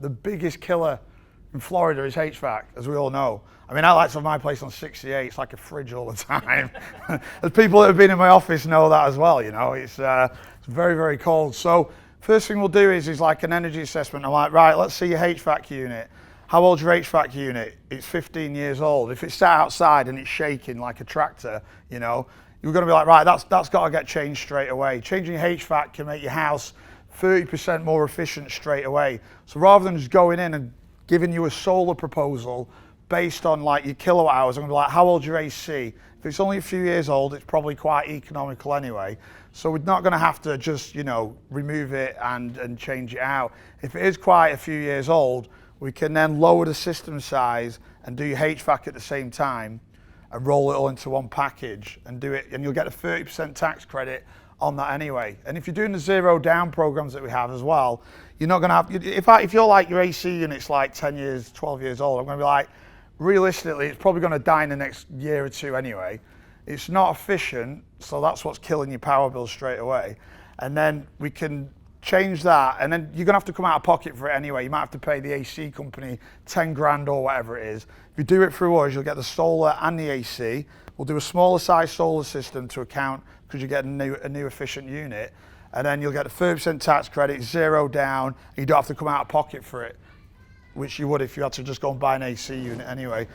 the biggest killer in Florida is HVAC, as we all know. I mean, I like to have my place on 68. It's like a fridge all the time. As people that have been in my office know that as well, you know. It's very, very cold. So first thing we'll do is like an energy assessment. I'm like, right, let's see your HVAC unit. How old's your HVAC unit? It's 15 years old. If it's sat outside and it's shaking like a tractor, you know, you're going to be like, right, that's got to get changed straight away. Changing your HVAC can make your house 30% more efficient straight away. So rather than just going in and giving you a solar proposal based on like your kilowatt hours, I'm going to be like, how old's your AC? If it's only a few years old, it's probably quite economical anyway. So we're not going to have to just, you know, remove it and change it out. If it is quite a few years old, we can then lower the system size and do your HVAC at the same time and roll it all into one package and do it, and you'll get a 30% tax credit on that anyway. And if you're doing the zero down programs that we have as well, you're not going to have, if you're like your AC unit's like 10 years, 12 years old, I'm going to be like, realistically, it's probably going to die in the next year or two anyway. It's not efficient, so that's what's killing your power bill straight away. And then we can change that, and then you're going to have to come out of pocket for it anyway. You might have to pay the AC company 10 grand or whatever it is. If you do it through us, you'll get the solar and the AC. We'll do a smaller size solar system to account because you get a new efficient unit, and then you'll get a 30% tax credit, zero down, and you don't have to come out of pocket for it, which you would if you had to just go and buy an AC unit anyway.